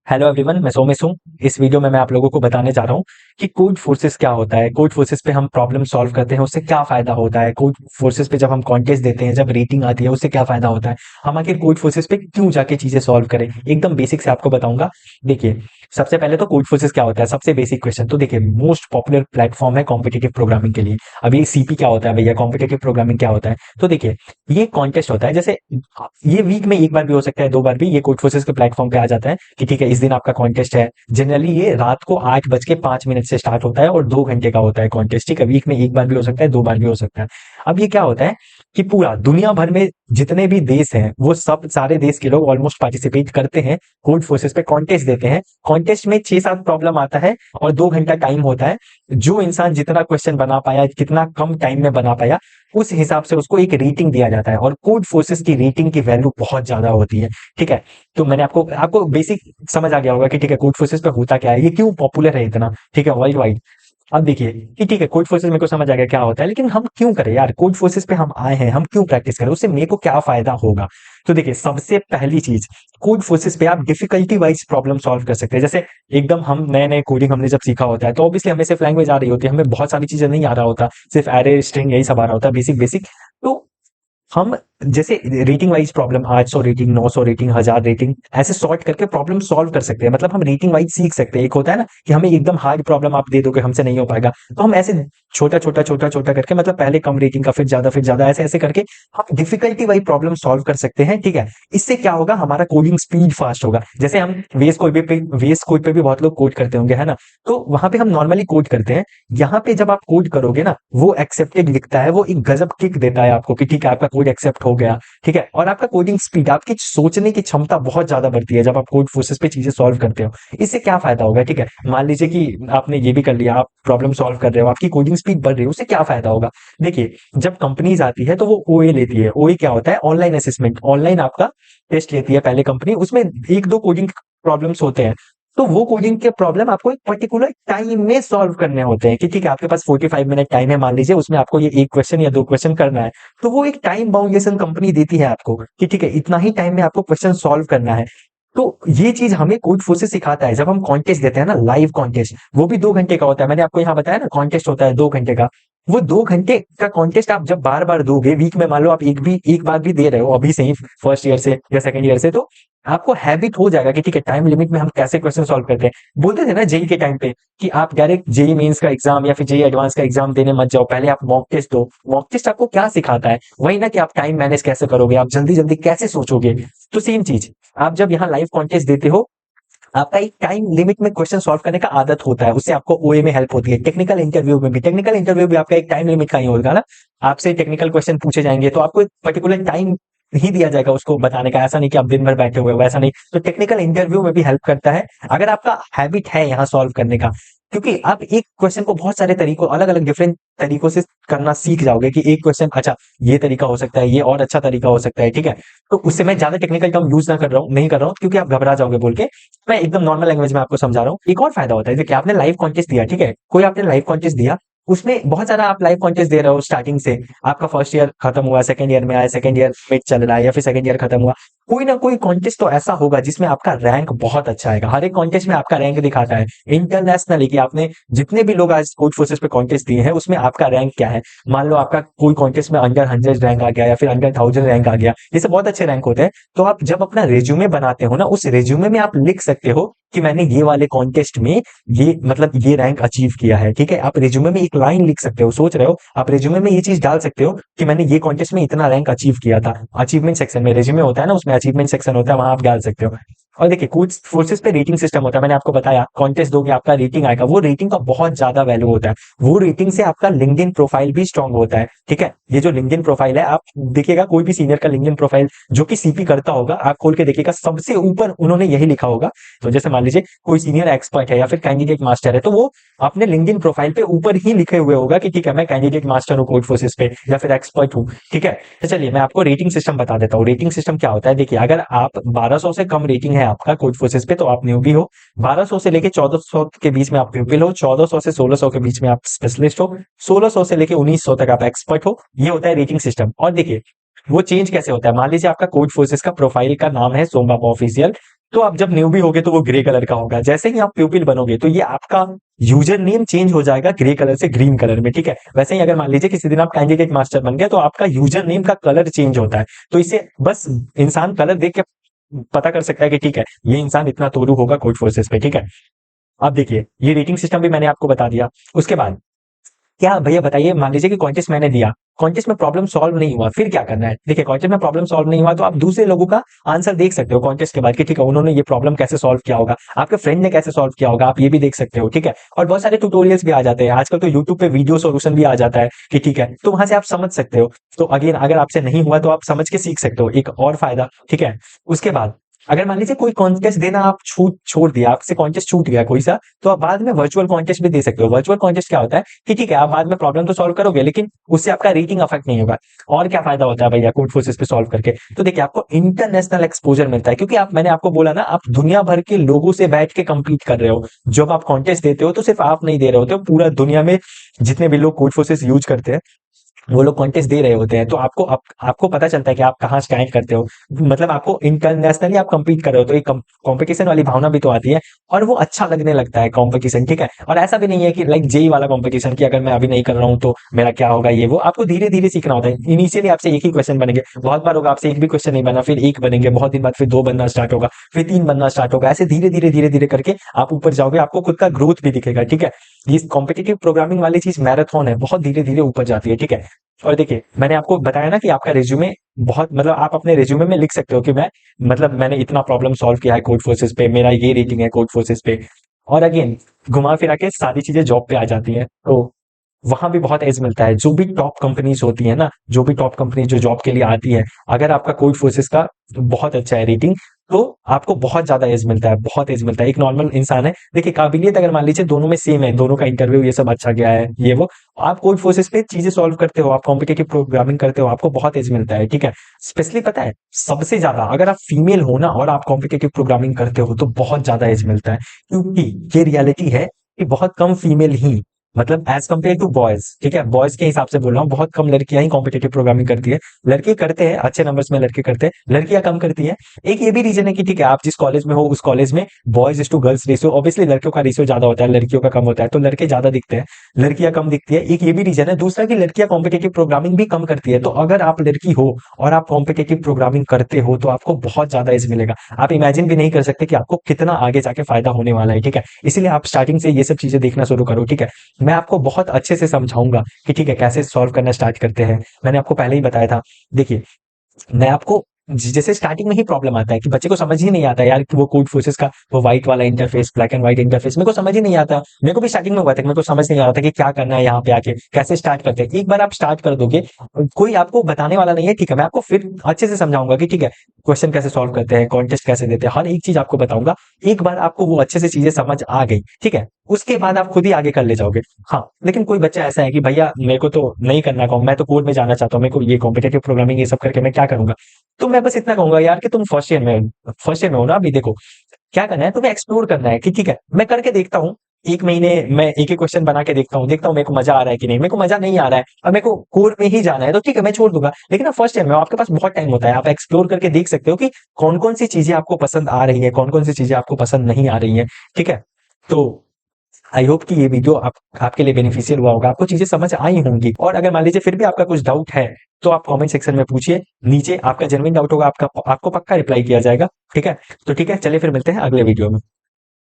Hello everyone, मैं सोमेश हूँ। इस वीडियो में मैं आप लोगों को बताने जा रहा हूँ कि कोड फोर्सेस क्या होता है। कोड फोर्सेस पे हम प्रॉब्लम सॉल्व करते हैं, उससे क्या फायदा होता है। कोड फोर्सेस पे जब हम कॉन्टेस्ट देते हैं, जब रेटिंग आती है, उससे क्या फायदा होता है। हम आखिर कोड फोर्सेस पे क्यों जाके चीजें सॉल्व करें, एकदम बेसिक से आपको बताऊंगा। देखिए, सबसे पहले तो कोड फोर्सेस क्या होता है, सबसे बेसिक क्वेश्चन तो देखिए, मोस्ट पॉपुलर प्लेटफॉर्म है कॉम्पिटेटिव प्रोग्रामिंग के लिए। अभी सीपी क्या होता है भैया, कॉम्पिटेटिव प्रोग्रामिंग क्या होता है। तो देखिए, ये कॉन्टेस्ट होता है, जैसे ये वीक में एक बार भी हो सकता है, 2 बार भी, ये कोड फोर्सेस के प्लेटफॉर्म पे आ जाता है कि ठीक है, इस दिन आपका कॉन्टेस्ट है। जनरली ये रात को 8:05 से स्टार्ट होता है और 2 घंटे का होता है कॉन्टेस्ट। ठीक है, वीक में एक बार भी हो सकता है, 2 बार भी हो सकता है। अब ये क्या होता है कि पूरा दुनिया भर में जितने भी देश हैं, वो सब सारे देश के लोग ऑलमोस्ट पार्टिसिपेट करते हैं, कोड फोर्सेस पे कॉन्टेस्ट देते हैं। कॉन्टेस्ट में 6-7 प्रॉब्लम आता है और 2 घंटा टाइम होता है। जो इंसान जितना क्वेश्चन बना पाया, कितना कम टाइम में बना पाया, उस हिसाब से उसको एक रेटिंग दिया जाता है। और कोड फोर्सेस की रेटिंग की वैल्यू बहुत ज्यादा होती है। ठीक है, तो मैंने आपको आपको बेसिक समझ आ गया होगा कि ठीक है, कोड फोर्सेस पे होता क्या है, ये क्यों पॉपुलर है इतना। ठीक है, वर्ल्ड वाइड। अब देखिए कि ठीक है, कोड फोर्सेस मेरे को समझ आ गया क्या होता है, लेकिन हम क्यों करें यार, कोड फोर्सेस पे हम आए हैं, हम क्यों प्रैक्टिस करें, उससे मेरे को क्या फायदा होगा। तो देखिए, सबसे पहली चीज, कोड फोर्सेस पे आप डिफिकल्टी वाइज प्रॉब्लम सॉल्व कर सकते हैं। जैसे एकदम हम नए नए कोडिंग हमने जब सीखा होता है, तो ऑब्वियसली हमें सिर्फ लैंग्वेज आ रही होती है, हमें बहुत सारी चीजें नहीं आ रहा होता, सिर्फ एरे स्ट्रिंग यही सब आ रहा होता है, बेसिक बेसिक। तो हम जैसे rating wise problem, 800 rating, 900 rating, 1000 rating, ऐसे सॉर्ट करके प्रॉब्लम सॉल्व कर सकते हैं। मतलब हम रेटिंग वाइज सीख सकते हैं। एक होता है ना कि हमें एकदम हार्ड प्रॉब्लम आप दे दोगे, हमसे नहीं हो पाएगा, तो हम ऐसे छोटा छोटा छोटा छोटा करके, मतलब पहले कम रेटिंग का, फिर ज्यादा, ऐसे ऐसे करके हम डिफिकल्टी वाइज प्रॉब्लम सॉल्व कर सकते हैं। ठीक है, इससे क्या होगा, हमारा कोडिंग स्पीड फास्ट होगा। जैसे हम वेस कोड पे भी बहुत लोग कोड करते होंगे, है ना। तो वहां पे हम नॉर्मली कोड करते हैं। यहाँ पे जब आप कोड करोगे ना, वो एक्सेप्टेड लिखता है, वो एक गजब किक देता है आपको कि ठीक है, आपका कोड एक्सेप्ट हो गया। ठीक है, और आपका कोडिंग स्पीड, आपकी सोचने की क्षमता बहुत ज्यादा बढ़ती है जब आप कोड फोर्सेस पे चीजें सॉल्व करते हो। इससे क्या फायदा होगा, ठीक है, मान लीजिए कि आपने ये भी कर लिया, आप प्रॉब्लम सॉल्व कर रहे हो, आपकी कोडिंग स्पीड बढ़ रही है, उससे क्या फायदा होगा। देखिए, जब कंपनीज आती है तो वो ओए लेती है। ओए क्या होता है, ऑनलाइन असेसमेंट, ऑनलाइन आपका टेस्ट लेती है पहले कंपनी, उसमें एक दो कोडिंग प्रॉब्लम्स होते हैं। तो वो कोडिंग के प्रॉब्लम आपको एक पर्टिकुलर टाइम में सॉल्व करने होते हैं कि ठीक है, आपके पास 45 मिनट टाइम है, मान लीजिए, उसमें आपको ये एक क्वेश्चन या 2 क्वेश्चन करना है। तो वो एक टाइम बाउंडेशन कंपनी देती है आपको कि ठीक है, इतना ही टाइम में आपको क्वेश्चन सॉल्व करना है। तो ये चीज हमें कोड फोर्सेस सिखाता है। जब हम कॉन्टेस्ट देते हैं ना, लाइव कॉन्टेस्ट, वो भी 2 घंटे का होता है। मैंने आपको यहाँ बताया ना, कॉन्टेस्ट होता है 2 घंटे का। वो 2 घंटे का कॉन्टेस्ट आप जब बार बार दोगे, वीक में मान लो आप एक बार भी दे रहे हो अभी से ही, फर्स्ट ईयर से या सेकंड ईयर से, तो आपको हैबिट हो जाएगा कि ठीक है, टाइम लिमिट में हम कैसे क्वेश्चन सॉल्व करते हैं। बोलते थे ना जेई के टाइम पे कि आप डायरेक्ट जेई मेंस का एग्जाम या फिर जेई एडवांस का एग्जाम देने मत जाओ, पहले आप मॉक टेस्ट दो। मॉक टेस्ट आपको क्या सिखाता है, वही ना कि आप टाइम मैनेज कैसे करोगे, आप जल्दी जल्दी कैसे सोचोगे। तो सेम चीज, आप जब यहाँ लाइव कॉन्टेस्ट देते हो, आपका एक टाइम लिमिट में क्वेश्चन सॉल्व करने का आदत होता है, उससे आपको ओए में हेल्प होती है। टेक्निकल इंटरव्यू भी आपका एक टाइम लिमिट का ही होगा ना। आपसे टेक्निकल क्वेश्चन पूछे जाएंगे, तो आपको एक पर्टिकुलर टाइम ही दिया जाएगा उसको बताने का, ऐसा नहीं कि आप दिन भर बैठे हुए हो, वैसा नहीं। तो टेक्निकल इंटरव्यू में भी हेल्प करता है, अगर आपका हैबिट है यहाँ सॉल्व करने का। क्योंकि आप एक क्वेश्चन को बहुत सारे तरीकों, अलग अलग डिफरेंट तरीकों से करना सीख जाओगे कि एक क्वेश्चन, अच्छा ये तरीका हो सकता है, ये और अच्छा तरीका हो सकता है। ठीक है, तो उससे मैं ज्यादा टेक्निकल टर्म यूज ना कर रहा हूँ, नहीं कर रहा हूँ, क्योंकि आप घबरा जाओगे बोल के। मैं एकदम नॉर्मल लैंग्वेज में आपको समझा रहा हूँ। एक और फायदा होता है, देखिए, आपने लाइव कॉन्टेस्ट दिया, ठीक है, कोई आपने लाइव कॉन्टेस्ट दिया, उसमें बहुत सारा आप लाइव कॉन्टेस्ट दे रहे हो स्टार्टिंग से। आपका फर्स्ट ईयर खत्म हुआ, सेकंड ईयर में आया, सेकंड ईयर में चल रहा है, या फिर सेकंड ईयर खत्म हुआ, कोई ना कोई कॉन्टेस्ट तो ऐसा होगा जिसमें आपका रैंक बहुत अच्छा आएगा। हर एक कॉन्टेस्ट में आपका रैंक दिखाता है इंटरनेशनली कि आपने जितने भी लोग आज कोड फोर्सेस पे कॉन्टेस्ट दिए हैं, उसमें आपका रैंक क्या है। मान लो आपका कोई कॉन्टेस्ट में अंडर 100 रैंक आ गया, या फिर अंडर 1000 रैंक आ गया, ये सब बहुत अच्छे रैंक होते हैं। तो आप जब अपना रेज्यूमे बनाते हो ना, उस रेज्यूमे में आप लिख सकते हो कि मैंने ये वाले कॉन्टेस्ट में ये, मतलब ये रैंक अचीव किया है। ठीक है, आप रेज्यूमे में एक लाइन लिख सकते हो, सोच रहे हो, आप रेज्यूमे में ये चीज डाल सकते हो कि मैंने ये कॉन्टेस्ट में इतना रैंक अचीव किया था। अचीवमेंट सेक्शन में, रेज्यूमे होता है ना, उसमें अचीवमेंट सेक्शन होता है, वहां आप डाल सकते हो। और देखिए, कोड फोर्सेस पे रेटिंग सिस्टम होता है, मैंने आपको बताया, कॉन्टेस्ट दोगे आपका रेटिंग आएगा, वो रेटिंग का बहुत ज्यादा वैल्यू होता है। वो रेटिंग से आपका लिंक्डइन प्रोफाइल भी स्ट्रांग होता है। ठीक है, ये जो लिंक्डइन प्रोफाइल है, आप देखिएगा कोई भी सीनियर का लिंक्डइन प्रोफाइल जो कि सीपी करता होगा, आप खोल के देखिएगा, सबसे ऊपर उन्होंने यही लिखा होगा। तो जैसे मान लीजिए कोई सीनियर एक्सपर्ट है या फिर कैंडिडेट मास्टर है, तो वो अपने लिंक्डइन प्रोफाइल पे ऊपर ही लिखे हुए होगा कि ठीक है, मैं कैंडिडेट मास्टर हूँ कोड फोर्सेस पे, या फिर एक्सपर्ट हूँ। ठीक है, तो चलिए मैं आपको रेटिंग सिस्टम बता देता हूँ। रेटिंग सिस्टम क्या होता है, देखिए, अगर आप 1200 से कम रेटिंग है आपका कोड फोर्सेस पे, तो आप न्यूबी हो। 1200 से लेके 1400 के बीच में आप प्यूपिल हो। 1400 से 1600 के बीच में आप स्पेशलिस्ट हो। 1600 से लेके 1900 तक आप एक्सपर्ट हो। ये होता है रेटिंग सिस्टम। और देखिए, वो चेंज कैसे होता है, मान लीजिए आपका कोड फोर्सेस का प्रोफाइल का नाम है सोमबाप ऑफिशियल। तो आप जब न्यूबी होगे तो वो ग्रे कलर का होगा। जैसे ही आप प्यूपिल बनोगे तो ये आपका यूजर नेम चेंज हो जाएगा ग्रे कलर से ग्रीन कलर में, ठीक है। वैसे ही अगर मान लीजिए किसी दिन आप कैंडिडेट मास्टर बन गए तो आपका यूजर नेम का कलर चेंज होता है। तो इसे बस इंसान कलर देख के पता कर सकता है कि ठीक है ये इंसान इतना तोड़ू होगा कोड फोर्सेस पे, ठीक है। अब देखिए ये रेटिंग सिस्टम भी मैंने आपको बता दिया। उसके बाद क्या भैया बताइए, मान लीजिए कि कॉन्टेस्ट मैंने दिया, कॉन्टेस्ट में प्रॉब्लम सॉल्व नहीं हुआ, फिर क्या करना है? देखिए कॉन्टेस्ट में प्रॉब्लम सॉल्व नहीं हुआ तो आप दूसरे लोगों का आंसर देख सकते हो कॉन्टेस्ट के बाद कि ठीक है उन्होंने ये प्रॉब्लम कैसे सॉल्व किया होगा, आपके फ्रेंड ने कैसे सॉल्व किया होगा, आप ये भी देख सकते हो, ठीक है। और बहुत सारे ट्यूटोरियल्स भी आ जाते हैं आजकल, तो यूट्यूब पे वीडियो सॉल्यूशन भी आ जाता है कि ठीक है, तो वहां से आप समझ सकते हो। तो अगेन अगर आपसे नहीं हुआ तो आप समझ के सीख सकते हो, एक और फायदा, ठीक है। उसके बाद अगर मान लीजिए कोई कॉन्टेस्ट देना आप छूट छोड़ दिया, आपसे कॉन्टेस्ट छूट गया कोई सा, तो आप बाद में वर्चुअल कॉन्टेस्ट भी दे सकते हो। वर्चुअल कॉन्टेस्ट क्या होता है कि ठीक है आप बाद में प्रॉब्लम तो सॉल्व करोगे लेकिन उससे आपका रेटिंग अफेक्ट नहीं होगा। और क्या फायदा होता है भैया कोड फोर्सेस पे सॉल्व करके? तो देखिए आपको इंटरनेशनल एक्सपोजर मिलता है, क्योंकि आप, मैंने आपको बोला ना, आप दुनिया भर के लोगों से बैठ के compete कर रहे हो। जब आप कॉन्टेस्ट देते हो तो सिर्फ आप नहीं दे रहे होते हो, पूरा दुनिया में जितने भी लोग कोड फोर्सेस यूज करते हैं वो लोग कॉन्टेस्ट दे रहे होते हैं। तो आपको पता चलता है कि आप कहाँ स्टैंड करते हो, मतलब आपको इंटरनेशनली आप compete कर रहे हो, तो एक कंपटीशन वाली भावना भी तो आती है और वो अच्छा लगने लगता है कंपटीशन, ठीक है। और ऐसा भी नहीं है कि लाइक जेई वाला कंपटीशन कि अगर मैं अभी नहीं कर रहा हूँ तो मेरा क्या होगा, ये वो आपको धीरे धीरे सीखना होता है। इनिशियली आपसे एक ही क्वेश्चन बनेंगे, बहुत बार होगा आपसे एक भी क्वेश्चन नहीं बना, फिर एक बनेंगे, बहुत दिन बाद फिर दो बनना स्टार्ट होगा, फिर तीन बनना स्टार्ट होगा, ऐसे धीरे धीरे करके आप ऊपर जाओगे, आपको खुद का ग्रोथ भी दिखेगा, ठीक है। ये कॉम्पिटेटिव प्रोग्रामिंग वाली चीज मैराथन है, बहुत धीरे धीरे ऊपर जाती है, ठीक है। और देखिए मैंने आपको बताया ना कि आपका रिज्यूमे बहुत, मतलब आप अपने रिज्यूमे में लिख सकते हो कि मैं, मतलब मैंने इतना प्रॉब्लम सॉल्व किया है कोड फोर्सेस पे, मेरा ये रेटिंग है कोड फोर्सेस पे। और अगेन घुमा फिरा के सारी चीजें जॉब पे आ जाती हैं, तो वहां भी बहुत एज मिलता है। जो भी टॉप कंपनीज होती है ना, जो भी टॉप कंपनी जो जॉब के लिए आती है, अगर आपका कोड फोर्सेस का बहुत अच्छा है रेटिंग, तो आपको बहुत ज्यादा एज मिलता है, बहुत एज मिलता है। एक नॉर्मल इंसान है, देखिए काबिलियत अगर मान लीजिए दोनों में सेम है, दोनों का इंटरव्यू ये सब अच्छा गया है, ये वो, आप कोड फोर्सेस पे चीजें सॉल्व करते हो, आप कॉम्पिटेटिव प्रोग्रामिंग करते हो, आपको बहुत एज मिलता है, ठीक है। स्पेशली पता है सबसे ज्यादा अगर आप फीमेल हो ना और आप कॉम्पिटेटिव प्रोग्रामिंग करते हो तो बहुत ज्यादा एज मिलता है, क्योंकि ये रियलिटी है कि बहुत कम फीमेल ही, मतलब एज कम्पेयर टू बॉयज, ठीक है, बॉयज के हिसाब से बोल रहा हूँ, बहुत कम लड़कियां ही कॉम्पिटेटिव प्रोग्रामिंग करती है। लड़के करते हैं अच्छे नंबर्स में, लड़के करते हैं, लड़कियां कम करती है। एक ये भी रीजन है कि ठीक है आप जिस कॉलेज में हो उस कॉलेज में boys is to girls ratio, obviously लड़कियों का रेशियो ज्यादा होता है, लड़कियों का कम होता है, तो लड़के ज्यादा दिखते हैं, लड़कियां कम दिखती है, एक ये भी रीजन है। दूसरा कि लड़कियां कॉम्पिटेटिव प्रोग्रामिंग भी कम करती है, तो अगर आप लड़की हो और आप कॉम्पिटेटिव प्रोग्रामिंग करते हो तो आपको बहुत ज्यादा एज मिलेगा। आप इमेजिन भी नहीं कर सकते कि आपको कितना आगे जाके फायदा होने वाला है, ठीक है। इसीलिए आप स्टार्टिंग से ये सब चीजें देखना शुरू करो, ठीक है। मैं आपको बहुत अच्छे से समझाऊंगा कि ठीक है कैसे सॉल्व करना स्टार्ट करते हैं। मैंने आपको पहले ही बताया था। देखिए मैं आपको जैसे स्टार्टिंग में ही प्रॉब्लम आता है कि बच्चे को समझ ही नहीं आता यार कि वो कोड फोर्सेस का वो व्हाइट वाला interface, black and white interface मेरे को समझ ही नहीं आता। मेरे को भी स्टार्टिंग में हुआ था कि मेरे को समझ नहीं आ रहा था कि क्या करना है यहाँ पे आके, कैसे स्टार्ट करते हैं। एक बार आप स्टार्ट कर दोगे, कोई आपको बताने वाला नहीं है, ठीक है, मैं आपको फिर अच्छे से समझाऊंगा कि ठीक है क्वेश्चन कैसे सॉल्व करते हैं, कॉन्टेस्ट कैसे देते हैं, हर एक चीज आपको बताऊंगा। एक बार आपको वो अच्छे से चीजें समझ आ गई, ठीक है, उसके बाद आप खुद ही आगे कर ले जाओगे। हाँ लेकिन कोई बच्चा ऐसा है कि भैया मेरे को तो नहीं करना, मैं तो कोड में जाना चाहता हूँ, मेरे को ये कॉम्पिटेटिव प्रोग्रामिंग ये सब करके मैं क्या करूंगा। तो मैं बस इतना कहूंगा यार कि तुम फर्स्ट ईयर में हो ना अभी, देखो क्या करना है तुम्हें, एक्सप्लोर करना है कि ठीक है मैं करके देखता हूँ, एक महीने मैं एक एक क्वेश्चन बना के देखता हूँ मेरे को मजा आ रहा है कि नहीं, मेरे को मजा नहीं आ रहा है और मेरे को कोर में ही जाना है तो ठीक है मैं छोड़ दूंगा। लेकिन आप फर्स्ट ईयर में हो, आपके पास बहुत टाइम होता है, आप एक्सप्लोर करके देख सकते हो कि कौन कौन सी चीजें आपको पसंद आ रही है, कौन कौन सी चीजें आपको पसंद नहीं आ रही है, ठीक है। तो आई होप कि ये वीडियो आपके लिए बेनिफिशियल हुआ होगा, आपको चीजें समझ आई होंगी। और अगर मान लीजिए फिर भी आपका कुछ डाउट है तो आप कमेंट सेक्शन में पूछिए, नीचे आपका जेन्युइन डाउट होगा आपका, आपको पक्का रिप्लाई किया जाएगा, ठीक है। तो ठीक है चलिए फिर मिलते हैं अगले वीडियो में।